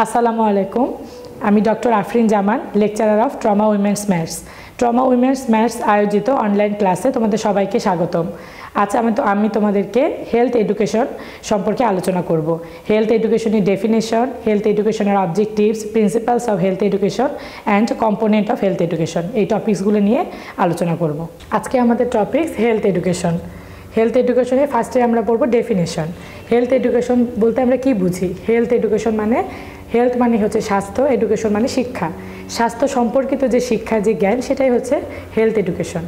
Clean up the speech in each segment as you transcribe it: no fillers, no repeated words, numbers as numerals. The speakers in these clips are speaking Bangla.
আসসালামু আলাইকুম। আমি doctor Afrin Zaman, lecturer of trauma women's maths. Trauma women's maths আয়োজিত অনলাইন ক্লাসে তোমাদের সবাইকে স্বাগতম। আজ আমি তোমাদেরকে হেলথ এডুকেশন সম্পর্কে আলোচনা করব। হেলথ এডুকেশনের ডেফিনেশন, হেলথ এডুকেশনের objectives, principles of health education and component of health education, এই টপিকসগুলো নিয়ে আলোচনা করব। আজকে আমাদের টপিকস হেলথ এডুকেশন। হেলথ এডুকেশনে ফার্স্টে আমরা পড়ব ডেফিনেশন। হেলথ এডুকেশন বলতে আমরা কি বুঝি? হেলথ এডুকেশন মানে, হেলথ মানে হচ্ছে স্বাস্থ্য, এডুকেশন মানে শিক্ষা। স্বাস্থ্য সম্পর্কিত যে শিক্ষা, যে জ্ঞান, সেটাই হচ্ছে হেলথ এডুকেশন।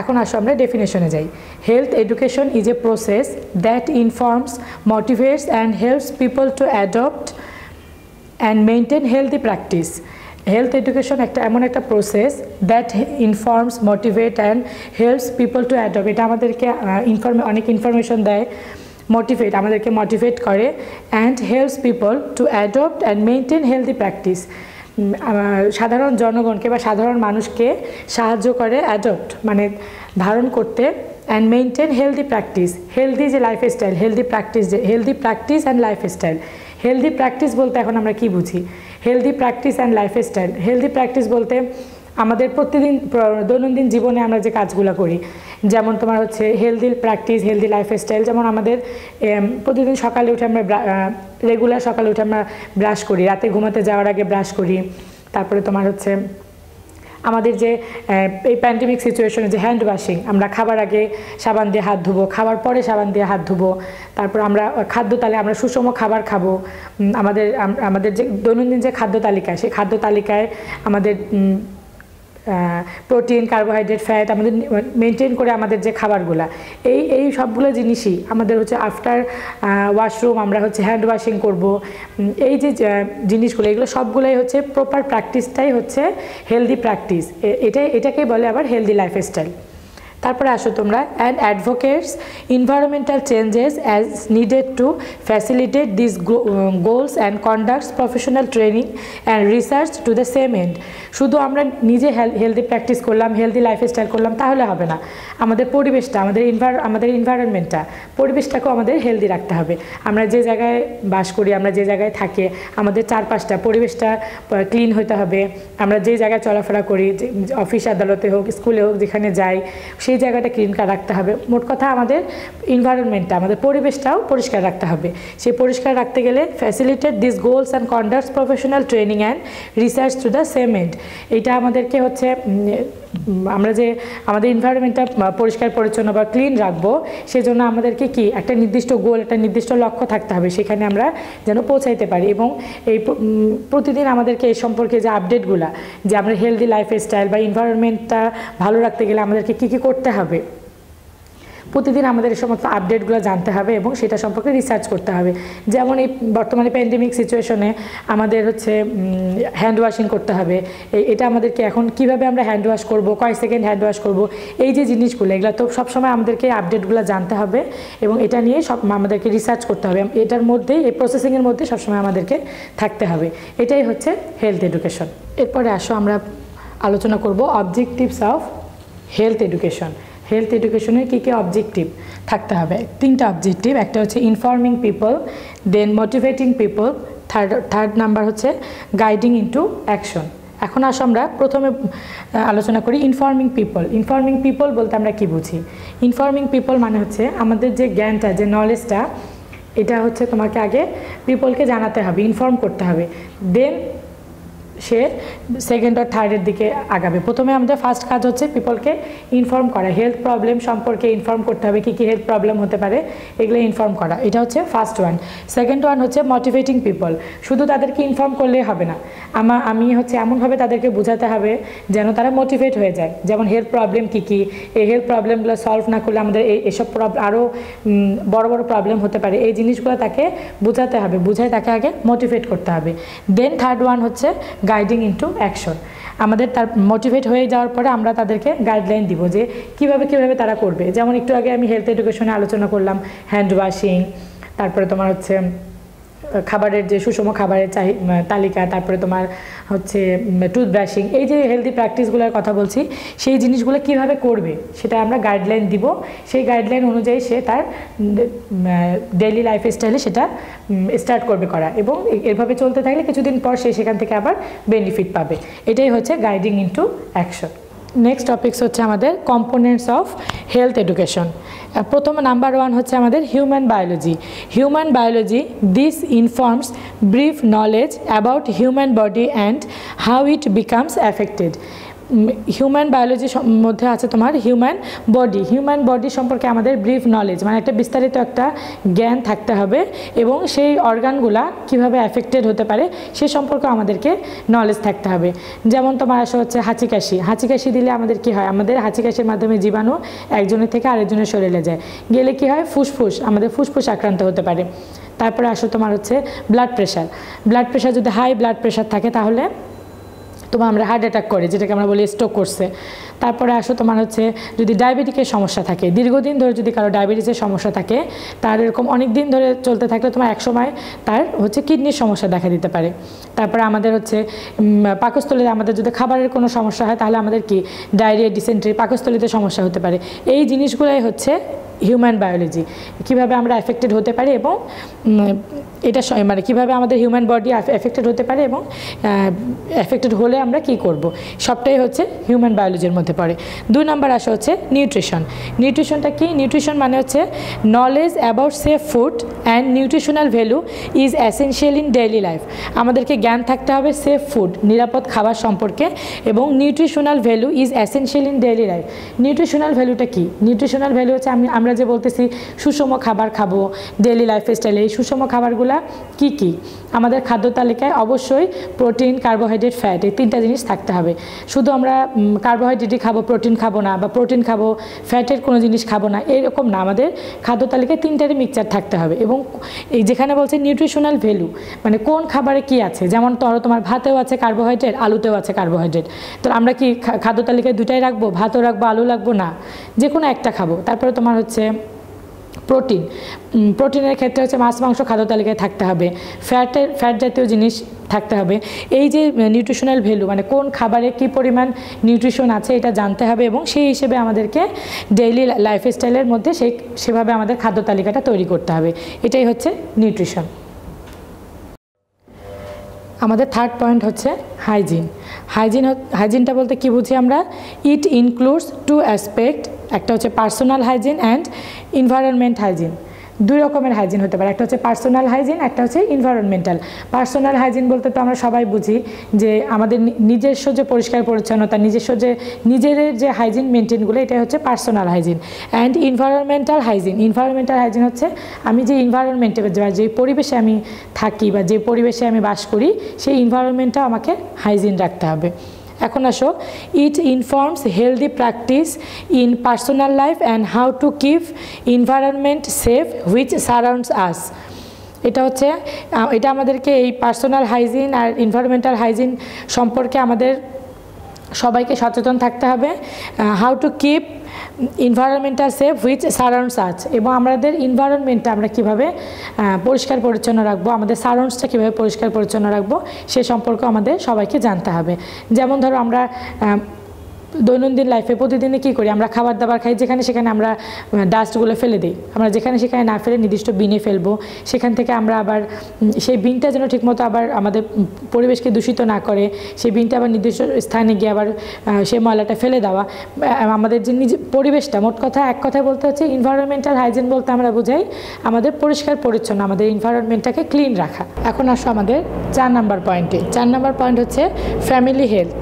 এখন আসো আমরা ডেফিনেশনে যাই। Health education is a process that informs, motivates and helps people to adopt and maintain healthy practice. Health education এমন একটা process that informs, motivate and helps people to adopt. এটা আমাদেরকে অনেক ইনফরমেশন দেয়, মোটিভেট, আমাদেরকে মোটিভেট করে, and helps people to adopt and maintain healthy practice. সাধারণ জনগণকে বা সাধারণ মানুষকে সাহায্য করে অ্যাডপ্ট মানে ধারণ করতে, and maintain healthy practice, healthy যে lifestyle, healthy practice and lifestyle. Healthy practice বলতে এখন আমরা কি বুঝি? Healthy practice and lifestyle. Healthy practice বলতে আমাদের প্রতিদিন দৈনন্দিন জীবনে আমরা যে কাজগুলো করি, যেমন তোমার হচ্ছে হেলদি প্র্যাকটিস, হেলদি লাইফস্টাইল। যেমন আমাদের প্রতিদিন সকালে উঠে আমরা রেগুলার সকালে উঠে আমরা ব্রাশ করি, রাতে ঘুমাতে যাওয়ার আগে ব্রাশ করি। তারপরে তোমার হচ্ছে আমাদের যে এই প্যান্ডেমিক সিচুয়েশনে যে হ্যান্ড ওয়াশিং, আমরা খাবার আগে সাবান দিয়ে হাত ধুবো, খাবার পরে সাবান দিয়ে হাত ধুবো। তারপর আমরা খাদ্য তালিকায় আমরা সুষম খাবার খাবো। আমাদের যে দৈনন্দিন যে খাদ্য তালিকা, সেই খাদ্য তালিকায় আমাদের প্রোটিন, কার্বোহাইড্রেট, ফ্যাট আমাদের মেনটেন করে আমাদের যে খাবারগুলা, এই সবগুলো জিনিসই আমাদের হচ্ছে আফটার ওয়াশরুম আমরা হচ্ছে হ্যান্ড ওয়াশিং করব। এই যে জিনিসগুলো, এগুলো সবগুলোই হচ্ছে প্রপার প্র্যাকটিসটাই হচ্ছে হেলদি প্র্যাকটিস। এটাকেই বলে আবার হেলদি লাইফস্টাইল। তারপরে আসো তোমরা, and advocates environmental changes as needed to facilitate this goals and conducts professional training and research to the same end. শুধু আমরা নিজে হেলদি প্র্যাকটিস করলাম, হেলদি লাইফস্টাইল করলাম, তাহলে হবে না। আমাদের পরিবেশটা, আমাদের এনভায়রনমেন্টটা, পরিবেশটাকেও আমাদের হেলদি রাখতে হবে। আমরা যে জায়গায় বাস করি, আমরা যে জায়গায় থাকি, আমাদের চারপাশটা, পরিবেশটা ক্লিন হতে হবে। আমরা যে জায়গায় চলাফেরা করি, অফিস আদালতে হোক, স্কুলে হোক, যেখানে যাই, সেই জায়গাটা ক্লিন রাখতে হবে। মোট কথা আমাদের এনভায়রনমেন্টটা, আমাদের পরিবেশটাও পরিষ্কার রাখতে হবে। সেই পরিষ্কার রাখতে গেলে facilitate this goals and conducts professional training and research to the same end. এটা আমাদেরকে হচ্ছে আমরা যে আমাদের এনভায়রনমেন্টটা পরিষ্কার পরিচ্ছন্ন বা ক্লিন রাখবো, সেজন্য আমাদেরকে কি একটা নির্দিষ্ট গোল, একটা নির্দিষ্ট লক্ষ্য থাকতে হবে, সেখানে আমরা যেন পৌঁছাইতে পারি। এবং এই প্রতিদিন আমাদেরকে এই সম্পর্কে যে আপডেটগুলা, যে আমরা হেলদি লাইফস্টাইল বা এনভায়রনমেন্টটা ভালো রাখতে গেলে আমাদেরকে কী কী করতে হবে, প্রতিদিন আমাদের এই সমস্ত আপডেটগুলো জানতে হবে এবং সেটা সম্পর্কে রিসার্চ করতে হবে। যেমন এই বর্তমানে প্যান্ডেমিক সিচুয়েশনে আমাদের হচ্ছে হ্যান্ড ওয়াশিং করতে হবে। এটা আমাদেরকে এখন কিভাবে আমরা হ্যান্ড ওয়াশ করবো, কয় সেকেন্ড হ্যান্ড ওয়াশ করবো, এই যে জিনিসগুলো, এগুলো তো সবসময় আমাদেরকে আপডেটগুলো জানতে হবে এবং এটা নিয়ে আমাদেরকে রিসার্চ করতে হবে। এটার মধ্যেই, এই প্রসেসিংয়ের মধ্যে সবসময় আমাদেরকে থাকতে হবে। এটাই হচ্ছে হেলথ এডুকেশন। এরপরে আসো আমরা আলোচনা করব objectives of health education. Health এডুকেশনের কী কী অবজেক্টিভ থাকতে হবে? তিনটা অবজেক্টিভ। একটা হচ্ছে ইনফর্মিং পিপল, দেন মোটিভেটিং পিপল, থার্ড নাম্বার হচ্ছে গাইডিং ইনটু অ্যাকশন। এখন আসো আমরা প্রথমে আলোচনা করি ইনফর্মিং পিপল। ইনফর্মিং পিপল বলতে আমরা কি বুঝি? ইনফর্মিং পিপল মানে হচ্ছে আমাদের যে জ্ঞানটা, যে নলেজটা, এটা হচ্ছে তোমাকে আগে পিপলকে জানাতে হবে, ইনফর্ম করতে হবে, দেন সে সেকেন্ড আর থার্ডের দিকে আগাবে। প্রথমে আমাদের ফার্স্ট কাজ হচ্ছে পিপলকে ইনফর্ম করা, হেলথ প্রবলেম সম্পর্কে ইনফর্ম করতে হবে, কী কী হেলথ প্রবলেম হতে পারে এগুলো ইনফর্ম করা। এটা হচ্ছে ফার্স্ট ওয়ান। সেকেন্ড ওয়ান হচ্ছে মোটিভেটিং পিপল। শুধু তাদেরকে ইনফর্ম করলেই হবে না, আমি হচ্ছে এমনভাবে তাদেরকে বোঝাতে হবে যেন তারা মোটিভেট হয়ে যায়। যেমন হেলথ প্রবলেম কী কী, এই হেলথ প্রবলেমগুলো সলভ না করলে আমাদের এসব আরও বড় বড় প্রবলেম হতে পারে, এই জিনিসগুলো তাকে বোঝাতে হবে, বুঝায় তাকে আগে মোটিভেট করতে হবে। দেন থার্ড ওয়ান হচ্ছে গাইডিং ইনটু অ্যাকশন। আমাদের তার মোটিভেট হয়ে যাওয়ার পরে আমরা তাদেরকে গাইডলাইন দিব যে কীভাবে তারা করবে। যেমন একটু আগে আমি হেলথ এডুকেশনে আলোচনা করলাম হ্যান্ড ওয়াশিং, তারপরে তোমার হচ্ছে খাবারের যে সুষম খাবারের তালিকা, তারপরে তোমার হচ্ছে টুথব্রাশিং, এই যে হেলদি প্র্যাকটিসগুলোর কথা বলছি, সেই জিনিসগুলো কিভাবে করবে সেটা আমরা গাইডলাইন দিব। সেই গাইডলাইন অনুযায়ী সে তার ডেইলি লাইফস্টাইলে সেটা স্টার্ট করবে করা, এবং এভাবে চলতে থাকলে কিছুদিন পর সে সেখান থেকে আবার বেনিফিট পাবে। এটাই হচ্ছে guiding into action. Next topics হচ্ছে আমাদের কম্পোনেন্টস অফ হেলথ এডুকেশন। প্রথম নাম্বার 1 হচ্ছে আমাদের human biology. Human biology, this informs brief knowledge about human body and how it becomes affected. Human বায়োলজির মধ্যে আছে তোমার হিউম্যান বডি। হিউম্যান বডি সম্পর্কে আমাদের ব্রিফ নলেজ, মানে একটা বিস্তারিত একটা জ্ঞান থাকতে হবে, এবং সেই অর্গানগুলা কিভাবে অ্যাফেক্টেড হতে পারে সে সম্পর্কে আমাদেরকে নলেজ থাকতে হবে। যেমন তোমার আসা হচ্ছে হাঁচি কাশি। হাঁচি কাশি দিলে আমাদের কি হয়, আমাদের হাঁচি কাশির মাধ্যমে জীবাণু একজনের থেকে আরেকজনের শরীরে যায়, গেলে কি হয়, ফুসফুস, আমাদের ফুসফুস আক্রান্ত হতে পারে। তারপরে আসো তোমার হচ্ছে ব্লাড প্রেশার। ব্লাড প্রেশার যদি হাই ব্লাড প্রেশার থাকে তাহলে তোমার আমরা হার্ট অ্যাটাক করে, যেটাকে আমরা বলি স্ট্রোক করছে। তারপরে আসো তোমার হচ্ছে যদি ডায়াবেটিকের সমস্যা থাকে, দীর্ঘদিন ধরে যদি কারো ডায়াবেটিসের সমস্যা থাকে, তার এরকম অনেক দিন ধরে চলতে থাকলে তোমার একসময় তার হচ্ছে কিডনির সমস্যা দেখা দিতে পারে। তারপরে আমাদের হচ্ছে পাকস্থলীতে আমাদের যদি খাবারের কোনো সমস্যা হয় তাহলে আমাদের কি ডায়রিয়া, ডিসেন্ট্রি, পাকস্থলীতে সমস্যা হতে পারে। এই জিনিসগুলোই হচ্ছে হিউম্যান বায়োলজি, কিভাবে আমরা এফেক্টেড হতে পারি এবং এটা মানে কীভাবে আমাদের হিউম্যান বডি এফেক্টেড হতে পারে এবং এফেক্টেড হলে আমরা কি করব, সবটাই হচ্ছে হিউম্যান বায়োলজির মধ্যে পড়ে। 2 নাম্বার আসা হচ্ছে নিউট্রিশন। নিউট্রিশনটা কি? নিউট্রিশন মানে হচ্ছে knowledge about safe food and nutritional value is essential in daily life. আমাদেরকে জ্ঞান থাকতে হবে সেফ ফুড, নিরাপদ খাবার সম্পর্কে, এবং nutritional value is essential in daily life. Nutritional ভ্যালুটা কি? নিউট্রিশনাল ভ্যালু হচ্ছে আমরা যে বলতেছি সুষম খাবার খাবো ডেইলি লাইফস্টাইলে, এই সুষম খাবারগুলো কি কি? আমাদের খাদ্য তালিকায় অবশ্যই প্রোটিন, কার্বোহাইড্রেট, ফ্যাট, এই 3টা জিনিস থাকতে হবে। শুধু আমরা কার্বোহাইড্রেটই খাবো, প্রোটিন খাবো না, বা প্রোটিন খাবো ফ্যাটের কোনো জিনিস খাবো না, এরকম না। আমাদের খাদ্য তালিকায় 3টারই মিক্সচার থাকতে হবে। এবং এই যেখানে বলছে নিউট্রিশনাল ভ্যালু, মানে কোন খাবারে কি আছে, যেমন তোমার ভাতেও আছে কার্বোহাইড্রেট, আলুতেও আছে কার্বোহাইড্রেট, তো আমরা কি খাদ্য তালিকায় 2টাই রাখবো? ভাতও রাখবো, আলু রাখবো না, যে কোনো একটা খাবো। তারপরে তোমার হচ্ছে প্রোটিন। প্রোটিনের ক্ষেত্রে হচ্ছে মাছ, মাংস খাদ্য তালিকায় থাকতে হবে। ফ্যাট জাতীয় জিনিস থাকতে হবে। এই যে নিউট্রিশনাল ভ্যালু, মানে কোন খাবারে কী পরিমাণ নিউট্রিশন আছে এটা জানতে হবে, এবং সেই হিসেবে আমাদেরকে ডেইলি লাইফস্টাইলের মধ্যে সেভাবে আমাদের খাদ্য তালিকাটা তৈরি করতে হবে। এটাই হচ্ছে নিউট্রিশন। আমাদের 3rd পয়েন্ট হচ্ছে হাইজিন। হাইজিনটা বলতে কি বুঝি আমরা? ইট ইনক্লুডস 2 অ্যাসপেক্ট, একটা হচ্ছে personal hygiene and environment hygiene. 2 রকমের হাইজিন হতে পারে, একটা হচ্ছে পার্সোনাল হাইজিন, একটা হচ্ছে এনভায়রনমেন্টাল। পার্সোনাল হাইজিন বলতে তো আমরা সবাই বুঝি যে আমাদের নিজস্ব যে পরিষ্কার পরিচ্ছন্নতা, নিজেদের যে হাইজিন মেনটেনগুলো, এটাই হচ্ছে personal hygiene. And environmental hygiene হচ্ছে আমি যে এনভায়রনমেন্টে, যে পরিবেশে আমি থাকি বা যে পরিবেশে আমি বাস করি, সেই এনভায়রনমেন্টটা আমাকে হাইজিন রাখতে হবে। এখন আসো, it informs healthy practice in personal life and how to keep environment safe which surrounds us. এটা আমাদেরকে এই পার্সোনাল হাইজিন আর এনভায়রনমেন্টাল হাইজিন সম্পর্কে আমাদের সবাইকে সচেতন থাকতে হবে। How to keep environmental safe which surrounds us, এবং আমাদের এনভায়রনমেন্টটা আমরা কীভাবে পরিষ্কার পরিচ্ছন্ন রাখবো, আমাদের সারাউন্ডসটা কীভাবে পরিষ্কার পরিচ্ছন্ন রাখবো সে সম্পর্কে আমাদের সবাইকে জানতে হবে। যেমন ধরো আমরা দৈনন্দিন লাইফে প্রতিদিনে কী করি, আমরা খাবার দাবার খাই, যেখানে সেখানে আমরা ডাস্টগুলো ফেলে দিই। আমরা যেখানে সেখানে না ফেলে নির্দিষ্ট বিনে ফেলবো, সেখান থেকে আমরা আবার সেই বিনটা যেন ঠিকমতো আবার আমাদের পরিবেশকে দূষিত না করে, সেই বিনটা আবার নির্দিষ্ট স্থানে গিয়ে আবার সেই ময়লাটা ফেলে দেওয়া। আমাদের যে পরিবেশটা, মোট কথা এক কথায় বলতে হচ্ছে এনভায়রনমেন্টাল হাইজিন বলতে আমরা বোঝাই আমাদের পরিষ্কার পরিচ্ছন্ন, আমাদের এনভায়রনমেন্টটাকে ক্লিন রাখা। এখন আসো আমাদের 4 নাম্বার পয়েন্টে। 4 নাম্বার পয়েন্ট হচ্ছে family health.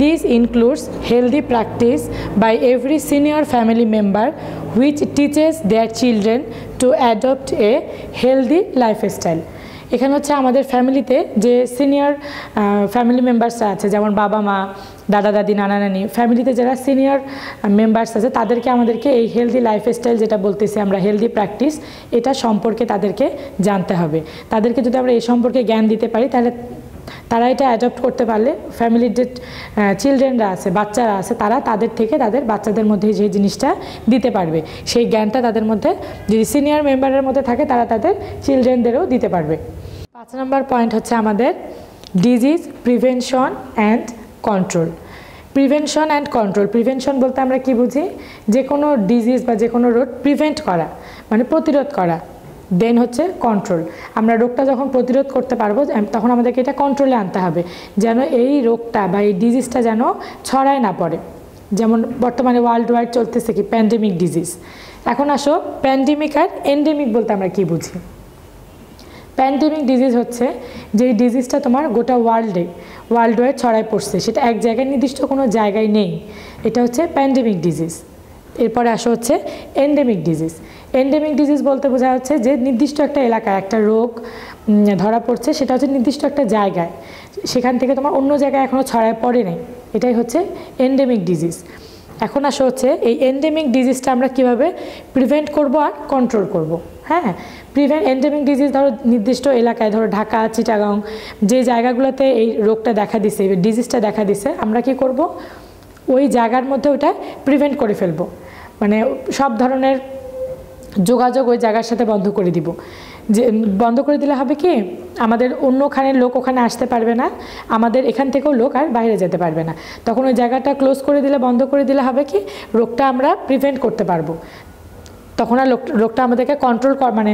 This includes healthy practice by every senior family member which teaches their children to adopt a healthy lifestyle. এখানে হচ্ছে আমাদের ফ্যামিলিতে যে সিনিয়র ফ্যামিলি মেম্বার্সরা আছে, যেমন বাবা মা, দাদা দাদি, নানা নানি, ফ্যামিলিতে যারা সিনিয়র মেম্বার্স আছে তাদেরকে আমাদেরকে এই হেলদি লাইফস্টাইল যেটা বলতেছি আমরা, হেলদি প্র্যাকটিস, এটা সম্পর্কে তাদেরকে জানতে হবে। তাদেরকে যদি আমরা এই সম্পর্কে জ্ঞান দিতে পারি তাহলে তারা এটা অ্যাডপ্ট করতে পারলে ফ্যামিলির যে চিলড্রেনরা আছে, বাচ্চারা আছে, তাদের থেকে তাদের বাচ্চাদের মধ্যে যে জিনিসটা দিতে পারবে, সেই জ্ঞানটা তাদের মধ্যে যদি সিনিয়র মেম্বারের মধ্যে থাকে তারা তাদের চিলড্রেনদেরও দিতে পারবে। 5 নম্বর পয়েন্ট হচ্ছে আমাদের disease prevention and control. Prevention and control, prevention বলতে আমরা কি বুঝি, যে কোনো ডিজিজ বা যে কোনো রোগ প্রিভেন্ট করা মানে প্রতিরোধ করা। দেন হচ্ছে কন্ট্রোল, আমরা রোগটা যখন প্রতিরোধ করতে পারবো তখন আমাদেরকে এটা কন্ট্রোলে আনতে হবে, যেন এই রোগটা বা এই ডিজিজটা যেন ছড়ায় না পড়ে। যেমন বর্তমানে ওয়ার্ল্ড ওয়াইড চলতেছে কি প্যান্ডেমিক ডিজিজ। এখন আসো প্যান্ডেমিক আর এন্ডেমিক বলতে আমরা কি বুঝি। প্যান্ডেমিক ডিজিজ হচ্ছে যেই ডিজিজটা তোমার গোটা ওয়ার্ল্ড ওয়াইড ছড়ায় পড়ছে, সেটা এক জায়গায় নির্দিষ্ট কোনো জায়গায় নেই, এটা হচ্ছে প্যান্ডেমিক ডিজিজ। এরপরে আসা হচ্ছে এন্ডেমিক ডিজিজ। এন্ডেমিক ডিজিজ বলতে বোঝা হচ্ছে যে নির্দিষ্ট একটা এলাকায় একটা রোগ ধরা পড়ছে, সেটা হচ্ছে নির্দিষ্ট একটা জায়গায়, সেখান থেকে তোমার অন্য জায়গায় এখনও ছড়ায় পড়ে নেই, এটাই হচ্ছে এন্ডেমিক ডিজিজ। এখন আসা হচ্ছে এই এন্ডেমিক ডিজিজটা আমরা কিভাবে প্রিভেন্ট করব আর কন্ট্রোল করব। হ্যাঁ, এন্ডেমিক ডিজিজ ধরো নির্দিষ্ট এলাকায়, ধরো ঢাকা, চিটাগাং, যে জায়গাগুলোতে এই রোগটা দেখা দিছে, ডিজিজটা দেখা দিছে, আমরা কি করব, ওই জায়গার মধ্যে ওটা প্রিভেন্ট করে ফেলবো, মানে সব ধরনের যোগাযোগ ওই জায়গার সাথে বন্ধ করে দিব। যে বন্ধ করে দিলে হবে কি, আমাদের অন্যখানের লোক ওখানে আসতে পারবে না, আমাদের এখান থেকেও লোক আর বাইরে যেতে পারবে না। তখন ওই জায়গাটা ক্লোজ করে দিলে, বন্ধ করে দিলে হবে কি, রোগটা আমরা প্রিভেন্ট করতে পারবো। তখন আর রোগটা আমাদেরকে কন্ট্রোল মানে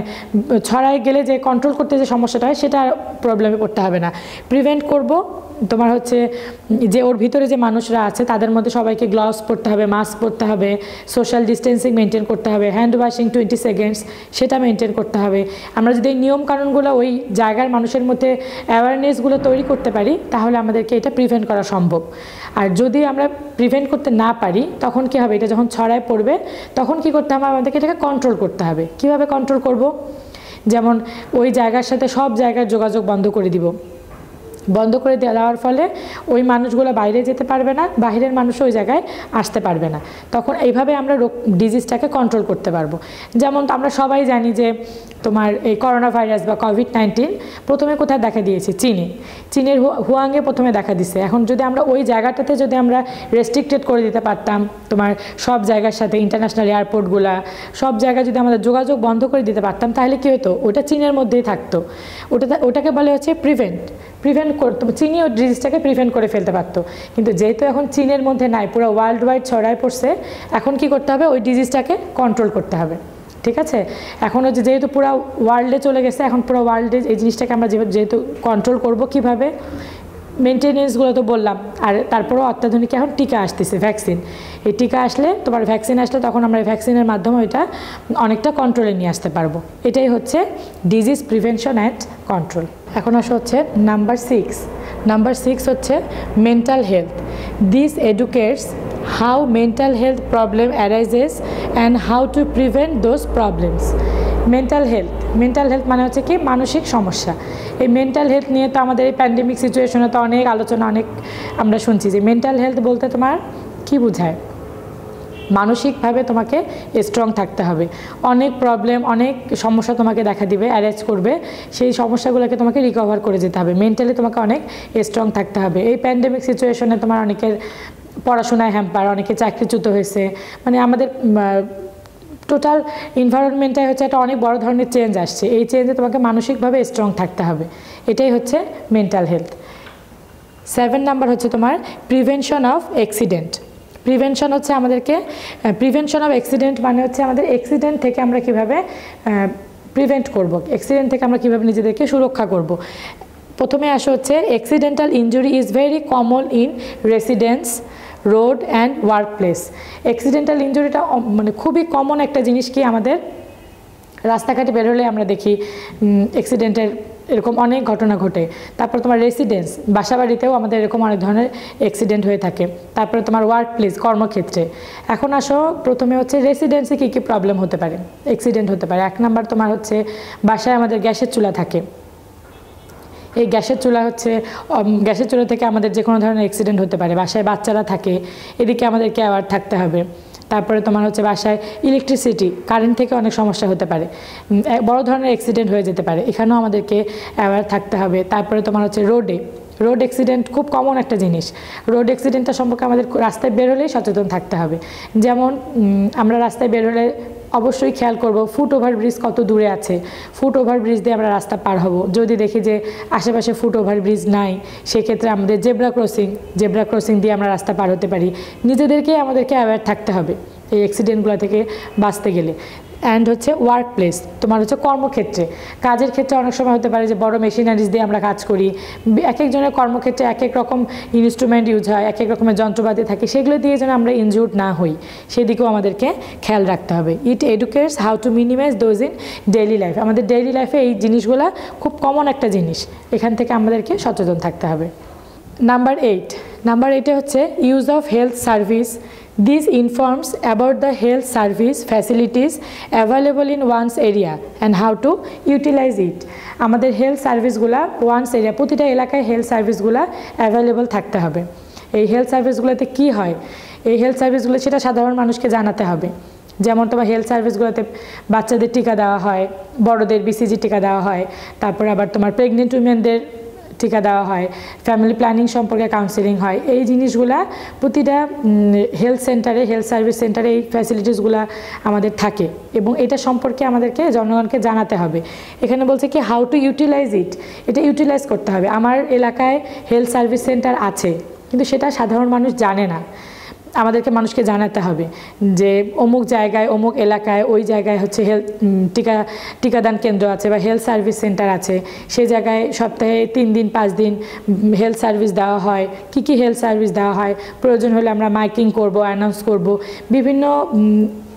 ছড়ায় গেলে যে কন্ট্রোল করতে যে সমস্যাটা হয় সেটা প্রবলেমে পড়তে হবে না। প্রিভেন্ট করব তোমার হচ্ছে যে ওর ভিতরে যে মানুষরা আছে তাদের মধ্যে সবাইকে গ্লাভস পরতে হবে, মাস্ক পরতে হবে, সোশ্যাল ডিস্টেন্সিং মেনটেন করতে হবে, হ্যান্ড ওয়াশিং 20 সেকেন্ডস সেটা মেনটেন করতে হবে। আমরা যদি এই নিয়মকানুনগুলো ওই জায়গার মানুষের মধ্যে অ্যাওয়ারনেসগুলো তৈরি করতে পারি, তাহলে আমাদেরকে এটা প্রিভেন্ট করা সম্ভব। আর যদি আমরা প্রিভেন্ট করতে না পারি, তখন কি হবে, এটা যখন ছড়ায় পড়বে তখন কি করতে হবে, আমাদেরকে এটাকে কন্ট্রোল করতে হবে। কিভাবে কন্ট্রোল করব, যেমন ওই জায়গার সাথে সব জায়গার যোগাযোগ বন্ধ করে দিব। বন্ধ করে দেওয়ার ফলে ওই মানুষগুলো বাইরে যেতে পারবে না, বাইরের মানুষও ওই জায়গায় আসতে পারবে না। তখন এইভাবে আমরা ডিজিজটাকে কন্ট্রোল করতে পারবো। যেমন আমরা সবাই জানি যে তোমার এই করোনা ভাইরাস বা কোভিড-19 প্রথমে কোথায় দেখা দিয়েছে, চীনের হুয়াংয়ে প্রথমে দেখা দিছে। এখন যদি আমরা ওই জায়গাটাতে যদি আমরা রেস্ট্রিক্টেড করে দিতে পারতাম, তোমার সব জায়গার সাথে ইন্টারন্যাশনাল এয়ারপোর্টগুলা সব জায়গায় যদি আমাদের যোগাযোগ বন্ধ করে দিতে পারতাম, তাহলে কী হতো, ওটা চীনের মধ্যেই থাকতো। ওটাকে বলে হচ্ছে প্রিভেন্ট করতো, চীনই ওই ডিজিজটাকে প্রিভেন্ট করে ফেলতে পারতো। কিন্তু যেহেতু এখন চীনের মধ্যে নাই, পুরো ওয়ার্ল্ড ওয়াইড ছড়ায় পড়ছে, এখন কি করতে হবে, ওই ডিজিজটাকে কন্ট্রোল করতে হবে। ঠিক আছে, এখন হচ্ছে যেহেতু পুরো ওয়ার্ল্ডে চলে গেছে, এখন পুরো ওয়ার্ল্ডে এই জিনিসটাকে আমরা যেহেতু কন্ট্রোল করব, কীভাবে, মেনটেনেন্সগুলো তো বললাম। আর তারপরেও অত্যাধুনিক এখন টিকা আসতেছে, ভ্যাকসিন। এই টিকা আসলে, তোমার ভ্যাকসিন আসলে, তখন আমরা এই ভ্যাকসিনের মাধ্যমে এটা অনেকটা কন্ট্রোলে নিয়ে আসতে পারবো। এটাই হচ্ছে ডিজিজ প্রিভেনশন অ্যান্ড কন্ট্রোল। এখন আসা হচ্ছে নাম্বার 6 হচ্ছে mental health. This educates how mental health problem arises and how to prevent those problems. Mental health মানে হচ্ছে কি, মানসিক সমস্যা। এই মেন্টাল হেলথ নিয়ে তো আমাদের এই প্যান্ডেমিক সিচুয়েশনে তো অনেক আলোচনা, অনেক আমরা শুনছি যে মেন্টাল হেলথ বলতে তোমার কি বোঝায়, মানসিকভাবে তোমাকে স্ট্রং থাকতে হবে। অনেক প্রবলেম, অনেক সমস্যা তোমাকে দেখা দিবে, অ্যারেজ করবে, সেই সমস্যাগুলোকে তোমাকে রিকভার করে যেতে হবে। মেন্টালি তোমাকে অনেক স্ট্রং থাকতে হবে। এই প্যান্ডেমিক সিচুয়েশনে তোমার অনেকের পড়াশোনায় হ্যাম্পার, অনেকে চাকরিচ্যুত হয়েছে, মানে আমাদের টোটাল এনভায়রনমেন্টটাই হচ্ছে একটা অনেক বড় ধরনের চেঞ্জ আসছে। এই চেঞ্জে তোমাকে মানসিকভাবে স্ট্রং থাকতে হবে, এটাই হচ্ছে মেন্টাল হেলথ। 7 নাম্বার হচ্ছে তোমার প্রিভেনশন অফ অ্যাক্সিডেন্ট। প্রিভেনশন হচ্ছে আমাদেরকে, প্রিভেনশন অফ অ্যাক্সিডেন্ট মানে হচ্ছে আমাদের অ্যাক্সিডেন্ট থেকে আমরা কীভাবে প্রিভেন্ট করব, অ্যাক্সিডেন্ট থেকে আমরা কীভাবে নিজেদেরকে সুরক্ষা করব। প্রথমে আসা হচ্ছে accidental injury is very common in residence, road and work place. Accidental ইনজুরিটা মানে খুবই কমন একটা জিনিস, কি আমাদের রাস্তাঘাটে বেরোলে আমরা দেখি অ্যাক্সিডেন্টের এরকম অনেক ঘটনা ঘটে। তারপর তোমার রেসিডেন্স, বাসাবাড়িতেও আমাদের এরকম অনেক ধরনের অ্যাক্সিডেন্ট হয়ে থাকে। তারপরে তোমার ওয়ার্ক প্লেস, কর্মক্ষেত্রে। এখন আসো প্রথমে হচ্ছে রেসিডেন্সে কী কী প্রবলেম হতে পারে, অ্যাক্সিডেন্ট হতে পারে। 1 নাম্বার তোমার হচ্ছে বাসায় আমাদের গ্যাসের চুলা থাকে, এই গ্যাসের চুলা থেকে আমাদের যে কোনো ধরনের অ্যাক্সিডেন্ট হতে পারে। বাসায় বাচ্চারা থাকে, এদিকে আমাদেরকে অ্যাওয়ার থাকতে হবে। তারপরে তোমার হচ্ছে বাসায় ইলেকট্রিসিটি, কারেন্ট থেকে অনেক সমস্যা হতে পারে, বড় ধরনের অ্যাক্সিডেন্ট হয়ে যেতে পারে, এখানেও আমাদেরকে অ্যাওয়ার থাকতে হবে। তারপরে তোমার হচ্ছে রোড অ্যাক্সিডেন্ট খুব কমন একটা জিনিস। রোড অ্যাক্সিডেন্টটা সম্পর্কে আমাদের রাস্তায় বেরোলেই সচেতন থাকতে হবে। যেমন আমরা রাস্তায় বেরোলে অবশ্যই খেয়াল করব ফুট ওভারব্রিজ কত দূরে আছে, ফুট ওভারব্রিজ দিয়ে আমরা রাস্তা পার হব। যদি দেখি যে আশেপাশে ফুট ওভারব্রিজ নাই, সেক্ষেত্রে আমাদের জেব্রা ক্রসিং দিয়ে আমরা রাস্তা পার হতে পারি। আমাদেরকে অ্যাওয়্যার থাকতে হবে এই অ্যাক্সিডেন্টগুলো থেকে বাঁচতে গেলে। অ্যান্ড হচ্ছে ওয়ার্ক প্লেস, তোমার হচ্ছে কর্মক্ষেত্রে, কাজের ক্ষেত্রে অনেক সময় হতে পারে যে বড় মেশিনারিজ দিয়ে আমরা কাজ করি, এক একজনের কর্মক্ষেত্রে এক এক রকম ইনস্ট্রুমেন্ট ইউজ হয়, এক এক রকমের যন্ত্রপাতি থাকে, সেগুলো দিয়ে যেন আমরা ইনজিউর্ড না হই সেদিকেও আমাদেরকে খেয়াল রাখতে হবে। It educates how to minimise those in daily life. আমাদের ডেইলি লাইফে এই জিনিসগুলো খুব কমন একটা জিনিস, এখান থেকে আমাদেরকে সচেতন থাকতে হবে। নাম্বার 8 হচ্ছে use of health service. This informs about the health service facilities available in one's area and how to utilize it. আমাদের হেলথ সার্ভিসগুলো ওয়ান্স এরিয়া, প্রতিটা এলাকায় হেলথ সার্ভিসগুলো অ্যাভেলেবল থাকতে হবে। এই হেলথ সার্ভিসগুলোতে কি হয়, এই হেলথ সার্ভিসগুলো সেটা সাধারণ মানুষকে জানাতে হবে। যেমন তোমার হেলথ সার্ভিসগুলোতে বাচ্চাদের টিকা দেওয়া হয়, বড়দের BCG টিকা দেওয়া হয়, তারপর আবার তোমার প্রেগনেন্ট উইমেনদের টিকা দেওয়া হয়, ফ্যামিলি প্ল্যানিং সম্পর্কে কাউন্সেলিং হয়। এই জিনিসগুলা প্রতিটা হেলথ সার্ভিস সেন্টারে এই ফ্যাসিলিটিসগুলো আমাদের থাকে এবং এটা সম্পর্কে আমাদেরকে জনগণকে জানাতে হবে। এখানে বলছে কি হাউ টু ইউটিলাইজ ইট, এটা ইউটিলাইজ করতে হবে। আমার এলাকায় হেলথ সার্ভিস সেন্টার আছে কিন্তু সেটা সাধারণ মানুষ জানে না, আমাদেরকে মানুষকে জানাতে হবে যে অমুক জায়গায় অমুক এলাকায় ওই জায়গায় হচ্ছে টিকাদান কেন্দ্র আছে বা হেলথ সার্ভিস সেন্টার আছে, সেই জায়গায় সপ্তাহে 3 দিন 5 দিন হেলথ সার্ভিস দেওয়া হয়। কি হেলথ সার্ভিস দেওয়া হয়, প্রয়োজন হলে আমরা মাইকিং করব, অ্যানাউন্স করব, বিভিন্ন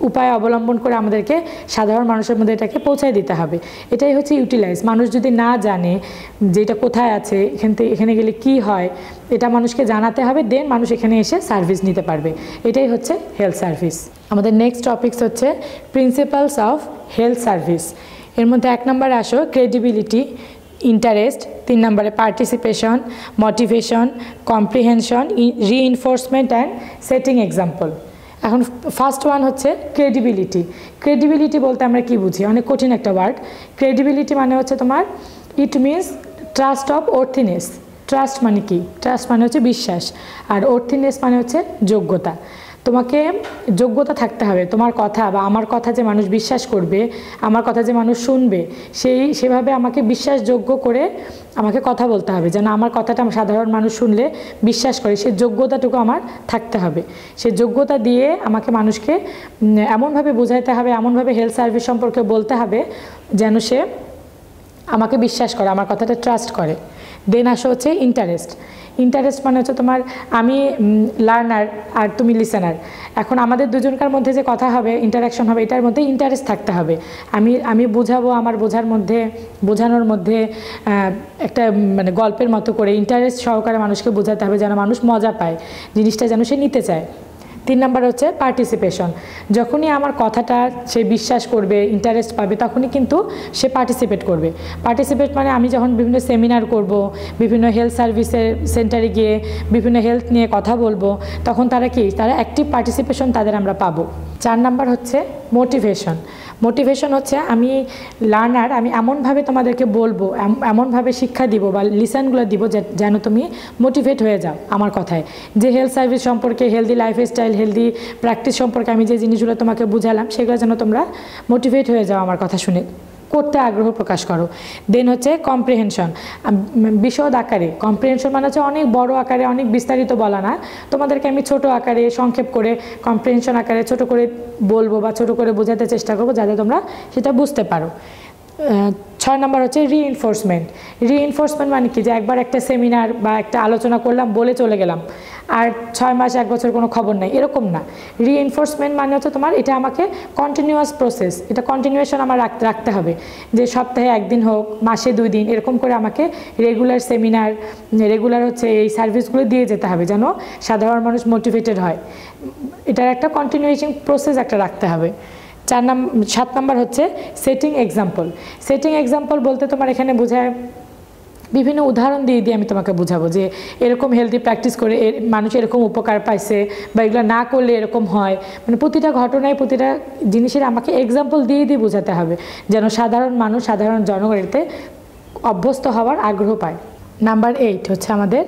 উপায় অবলম্বন করে আমাদেরকে সাধারণ মানুষের মধ্যে এটাকে পৌঁছায় দিতে হবে। এটাই হচ্ছে ইউটিলাইজ। মানুষ যদি না জানে যে এটা কোথায় আছে, এখানে গেলে কি হয়, এটা মানুষকে জানাতে হবে, দেন মানুষ এখানে এসে সার্ভিস নিতে পারবে। এটাই হচ্ছে হেলথ সার্ভিস। আমাদের নেক্সট টপিকস হচ্ছে প্রিন্সিপালস অফ হেলথ সার্ভিস। এর মধ্যে 1 নম্বরে আসো ক্রেডিবিলিটি, ইন্টারেস্ট, 3 নম্বরে participation, motivation, comprehension, reinforcement and setting example. এখন ফার্স্ট ওয়ান হচ্ছে ক্রেডিবিলিটি বলতে আমরা কি বুঝি, অনেক কঠিন একটা ওয়ার্ড। ক্রেডিবিলিটি মানে হচ্ছে তোমার it means trust of worthiness. Trust মানে কি, ট্রাস্ট মানে হচ্ছে বিশ্বাস, আর অর্থিনেস মানে হচ্ছে যোগ্যতা। তোমাকে যোগ্যতা থাকতে হবে, তোমার কথা বা আমার কথা যে মানুষ বিশ্বাস করবে, আমার কথা যে মানুষ শুনবে, সেভাবে আমাকে বিশ্বাসযোগ্য করে আমাকে কথা বলতে হবে, যেন আমার কথাটা সাধারণ মানুষ শুনলে বিশ্বাস করে, সেই যোগ্যতাটুকু আমার থাকতে হবে। সেই যোগ্যতা দিয়ে আমাকে মানুষকে এমনভাবে বোঝাইতে হবে, এমনভাবে হেলথ সার্ভিস সম্পর্কে বলতে হবে যেন সে আমাকে বিশ্বাস করে, আমার কথাটা ট্রাস্ট করে। দেন আসো হচ্ছে ইন্টারেস্ট মানে হচ্ছে তোমার আমি লার্নার আর তুমি লিসেনার। এখন আমাদের দুজনকার মধ্যে যে কথা হবে, ইন্টারাকশন হবে, এটার মধ্যে ইন্টারেস্ট থাকতে হবে। আমি বোঝাবো, আমার বোঝানোর মধ্যে একটা মানে গল্পের মতো করে ইন্টারেস্ট সহকারে মানুষকে বোঝাতে হবে যেন মানুষ মজা পায়, জিনিসটা যেন সে নিতে চায়। 3 নম্বর হচ্ছে পার্টিসিপেশন। যখনই আমার কথাটা সে বিশ্বাস করবে, ইন্টারেস্ট পাবে, তখনই কিন্তু সে পার্টিসিপেট করবে। পার্টিসিপেট মানে আমি যখন বিভিন্ন সেমিনার করব, বিভিন্ন হেলথ সার্ভিসের সেন্টারে গিয়ে বিভিন্ন হেলথ নিয়ে কথা বলবো, তখন তারা অ্যাক্টিভ পার্টিসিপেশন তাদের আমরা পাবো। 4 নম্বর হচ্ছে মোটিভেশন হচ্ছে আমি লার্নার, আমি এমনভাবে তোমাদেরকে বলবো, এমনভাবে শিক্ষা দিব বা লিসনগুলো দিব যেন তুমি মোটিভেট হয়ে যাও আমার কথায়, যে হেলথ সার্ভিস সম্পর্কে, হেলদি লাইফস্টাইল, হেলদি প্র্যাকটিস সম্পর্কে আমি যে জিনিসগুলো তোমাকে বুঝালাম, সেগুলো যেন তোমরা মোটিভেট হয়ে যাও আমার কথা শুনে, করতে আগ্রহ প্রকাশ করো। দেন হচ্ছে কম্প্রিহেনশন, বিশদ আকারে। কম্প্রিহেনশন মানে হচ্ছে অনেক বড় আকারে, অনেক বিস্তারিত বলা না, তোমাদেরকে আমি ছোট আকারে, সংক্ষেপ করে, কম্প্রিহেনশন আকারে ছোট করে বলবো বা ছোট করে বোঝাতে চেষ্টা করবো যাতে তোমরা সেটা বুঝতে পারো। 6 নম্বর হচ্ছে রিইনফোর্সমেন্ট মানে কি, যে একবার একটা সেমিনার বা একটা আলোচনা করলাম, বলে চলে গেলাম, আর 6 মাস 1 বছর কোনো খবর নাই, এরকম না। রিইনফোর্সমেন্ট মানে হচ্ছে তোমার এটা আমাকে কন্টিনিউয়াস প্রসেস, এটা কন্টিনিউয়েশন আমার রাখতে হবে, যে সপ্তাহে 1 দিন হোক, মাসে 2 দিন, এরকম করে আমাকে রেগুলার সেমিনার, রেগুলার হচ্ছে এই সার্ভিসগুলো দিয়ে যেতে হবে যেন সাধারণ মানুষ মোটিভেটেড হয়। এটার একটা কন্টিনিউয়েশন প্রসেস একটা রাখতে হবে। 7 নম্বর হচ্ছে সেটিং এক্সাম্পল বলতে তোমার এখানে বোঝায় বিভিন্ন উদাহরণ দিয়ে আমি তোমাকে বুঝাবো যে এরকম হেলদি প্র্যাকটিস করে মানুষ এরকম উপকার পাইছে, বা এগুলো না করলে এরকম হয়, মানে প্রতিটা ঘটনায়, প্রতিটা জিনিসের আমাকে এক্সাম্পল দিয়ে বোঝাতে হবে যেন সাধারণ মানুষ, সাধারণ জনগণ এতে অভ্যস্ত হওয়ার আগ্রহ পায়। নাম্বার 8 হচ্ছে আমাদের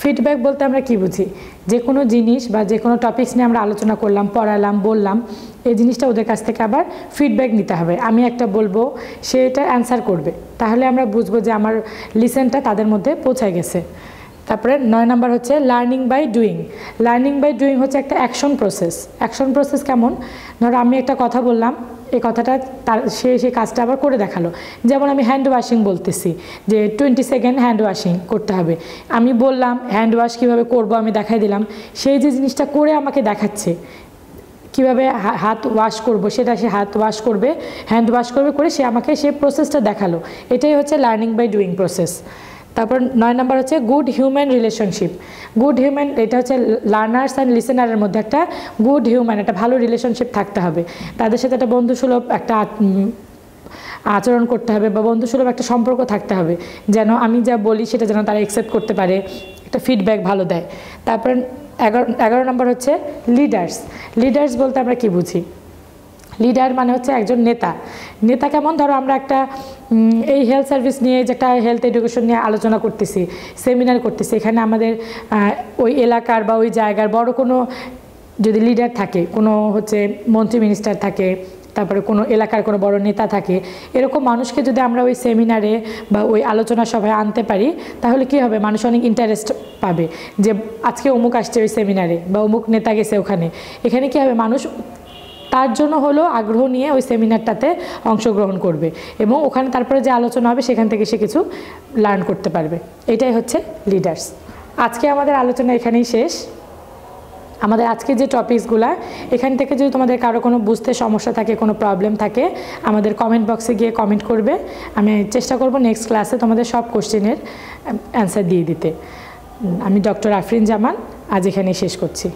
ফিডব্যাক বলতে আমরা কি বুঝি, যে কোনো জিনিস বা যে কোনো টপিকস নিয়ে আমরা আলোচনা করলাম, পড়ালাম, বললাম, এই জিনিসটা ওদের কাছ থেকে আবার ফিডব্যাক নিতে হবে। আমি একটা বলবো, সে এটা অ্যান্সার করবে, তাহলে আমরা বুঝবো যে আমার লিসেনটা তাদের মধ্যে পৌঁছায় গেছে। তারপরে 9 নাম্বার হচ্ছে learning by doing. Learning by doing হচ্ছে একটা অ্যাকশন প্রসেস। অ্যাকশন প্রসেস কেমন, ধরো আমি একটা কথা বললাম, এই কথাটা সেই কাজটা আবার করে দেখালো। যেমন আমি হ্যান্ড ওয়াশিং বলতেছি যে 20 সেকেন্ড হ্যান্ড ওয়াশিং করতে হবে, আমি বললাম হ্যান্ড ওয়াশ কীভাবে করবো আমি দেখাই দিলাম, সেই যে জিনিসটা করে আমাকে দেখাচ্ছে কীভাবে হাত ওয়াশ করব, সেটা সে হাত ওয়াশ করবে, হ্যান্ড ওয়াশ করবে, করে সে আমাকে সেই প্রসেসটা দেখালো। এটাই হচ্ছে লার্নিং বাই ডুইং প্রসেস। তারপর 9 নাম্বার হচ্ছে good human relationship. Good human, এটা হচ্ছে লার্নার্স অ্যান্ড লিসেনারের মধ্যে একটা গুড হিউম্যান, একটা ভালো রিলেশনশিপ থাকতে হবে, তাদের সাথে একটা বন্ধুসুলভ একটা আচরণ করতে হবে বা বন্ধুসুলভ একটা সম্পর্ক থাকতে হবে, যেন আমি যা বলি সেটা যেন তারা অ্যাকসেপ্ট করতে পারে, একটা ফিডব্যাক ভালো দেয়। তারপর 11 নম্বর হচ্ছে লিডার্স। লিডার্স বলতে আমরা কি বুঝি, লিডার মানে হচ্ছে একজন নেতা। নেতা কেমন, ধরো আমরা একটা এই হেলথ সার্ভিস নিয়ে যে একটা হেলথ এডুকেশন নিয়ে আলোচনা করতেছি, সেমিনার করতেছি, এখানে আমাদের ওই এলাকার বা ওই জায়গার বড় কোনো যদি লিডার থাকে, কোনো হচ্ছে মন্ত্রী মিনিস্টার থাকে, তারপরে কোনো এলাকার কোনো বড় নেতা থাকে, এরকম মানুষকে যদি আমরা ওই সেমিনারে বা ওই আলোচনা সভায় আনতে পারি, তাহলে কি হবে, মানুষ অনেক ইন্টারেস্ট পাবে যে আজকে অমুক আসছে ওই সেমিনারে বা অমুক নেতা গেছে ওখানে। এখানে কি হবে, মানুষ তার জন্য হলো আগ্রহ নিয়ে ওই সেমিনারটাতে অংশগ্রহণ করবে এবং ওখানে তারপরে যে আলোচনা হবে সেখান থেকে সে কিছু লার্ন করতে পারবে। এটাই হচ্ছে লিডার্স। আজকে আমাদের আলোচনা এখানেই শেষ। আমাদের আজকে যে টপিকসগুলো, এখান থেকে যদি তোমাদের কারো কোনো বুঝতে সমস্যা থাকে, কোনো প্রবলেম থাকে, আমাদের কমেন্ট বক্সে গিয়ে কমেন্ট করবে। আমি চেষ্টা করব নেক্সট ক্লাসে তোমাদের সব কোশ্চেনের অ্যান্সার দিয়ে দিতে। আমি ডক্টর আফরিন জামান, আজ এখানেই শেষ করছি।